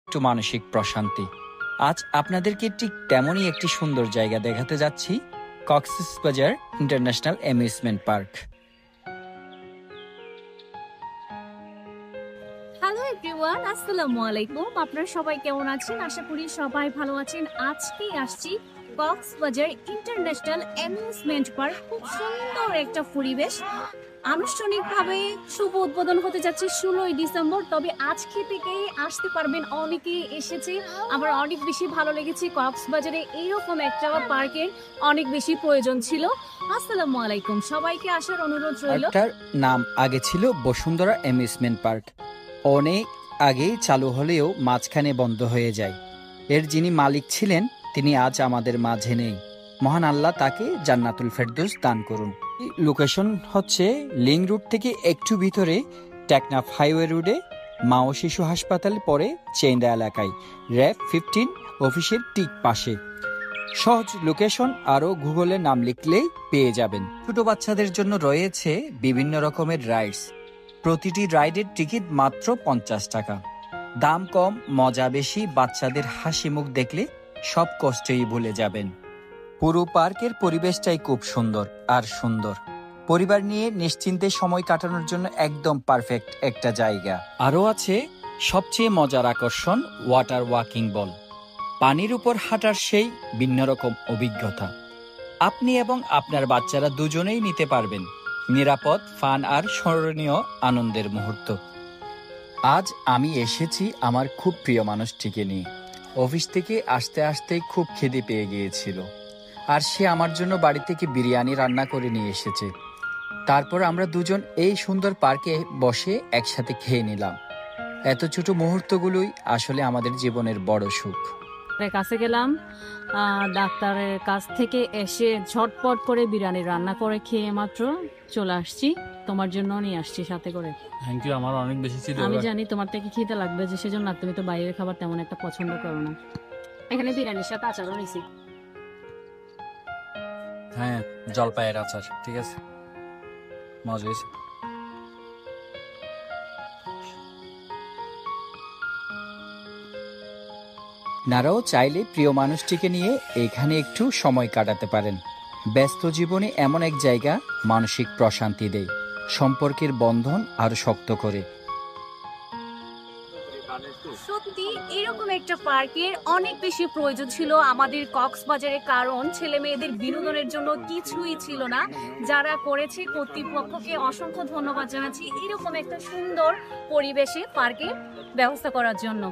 একটু মানসিক প্রশান্তি। আজ আপনাদেরকে ঠিক তেমনই একটি সুন্দর জায়গা দেখাতে যাচ্ছি, Cox's Bazar international amusement park. Hello everyone, আসসালামু আলাইকুম। আপনারা সবাই কেমন আছেন? আশা করি সবাই ভালো আছেন। আজকেই আসছি কক্সবাজার ইন্টারন্যাশনাল অ্যামিউজমেন্ট পার্ক। খুব সুন্দর একটা পরিবেশ। আনুষ্ঠানিকভাবে শুভ উদ্বোধন হতে যাচ্ছে 16ই ডিসেম্বর। তবে আজকে থেকেই আসতে পারবেন, অনেকেই এসেছে। আমার অনেক বেশি ভালো লেগেছে। কক্সবাজারে এইরকম একটা পার্কের অনেক বেশি প্রয়োজন ছিল। আসসালামু আলাইকুম, সবাইকে আসার অনুরোধ রইল। পার্কটার নাম আগে ছিল বসুন্ধরা অ্যামিউজমেন্ট পার্ক। অনেক আগে চালু হলেও মাঝখানে বন্ধ হয়ে যায়। এর যিনি মালিক ছিলেন তিনি আজ আমাদের মাঝে নেই। মহান আল্লাহ তাকে জান্নাতুল ফেরদৌস দান করুন। লোকেশন হচ্ছে লিং রুট থেকে একটু ভিতরে টেকনাফ হাইওয়ে রোডে, মা ও শিশু হাসপাতাল পরে চেইন্দা এলাকায়, র‍্যাব 15 অফিসের ঠিক পাশে। সহজ লোকেশন, আরও গুগলে নাম লিখলেই পেয়ে যাবেন। ছোট বাচ্চাদের জন্য রয়েছে বিভিন্ন রকমের রাইডস। প্রতিটি রাইডের টিকিট মাত্র 50 টাকা। দাম কম, মজা বেশি। বাচ্চাদের হাসি মুখ দেখলে সব কষ্টই ভুলে যাবেন। পুরো পার্কের পরিবেশটাই খুব সুন্দর আর সুন্দর। পরিবার নিয়ে নিশ্চিন্তে সময় কাটানোর জন্য একদম পারফেক্ট একটা জায়গা। আরও আছে সবচেয়ে মজার আকর্ষণ, ওয়াটার ওয়াকিং বল। পানির উপর হাঁটার সেই ভিন্ন রকম অভিজ্ঞতা আপনি এবং আপনার বাচ্চারা দুজনেই নিতে পারবেন। নিরাপদ, ফান আর স্মরণীয় আনন্দের মুহূর্ত। আজ আমি এসেছি আমার খুব প্রিয় মানুষটিকে নিয়ে। অফিস থেকে আসতে আসতে খুব খিদে পেয়ে গিয়েছিল, আর সে আমার জন্য বাড়ি থেকে বিরিয়ানি রান্না করে নিয়ে এসেছে। তারপর আমরা দুজন এই সুন্দর পার্কে বসে একসাথে খেয়ে নিলাম। এত ছোট মুহূর্তগুলোই আসলে আমাদের জীবনের বড় সুখ। কাছে গেলাম, ডাক্তারের কাছ থেকে এসে ঝটপট করে বিরিয়ানি রান্না করে খেয়ে মাত্র চলে আসছি। তোমার জন্য নিয়ে আসছি সাথে করে। Thank you. আমার অনেক বেশি ছিল। আমি জানি তোমার থেকে খিদে লাগবে, যে সেজন্য তুমি তো বাইরের খাবার তেমন একটা পছন্দ করো না। এখানে বিরিয়ানির সাথে আচারও নিছি। হ্যাঁ, জলপাইয়ের আচার। ঠিক আছে, মজা হয়েছে। আপনারাও চাইলে প্রিয় মানুষটিকে নিয়ে এখানে একটু সময় কাটাতে পারেন। ব্যস্ত জীবনে এমন এক জায়গা মানসিক প্রশান্তি দেয়, সম্পর্কের বন্ধন আরো শক্ত করে। সত্যি এরকম একটা পার্কের অনেক বেশি প্রয়োজন ছিল আমাদের কক্সবাজারে, কারণ ছেলে মেয়েদের বিনোদনের জন্য কিছুই ছিল না। যারা করেছে কর্তৃপক্ষকে অসংখ্য ধন্যবাদ জানাচ্ছি এরকম একটা সুন্দর পরিবেশে পার্কে ব্যবস্থা করার জন্য।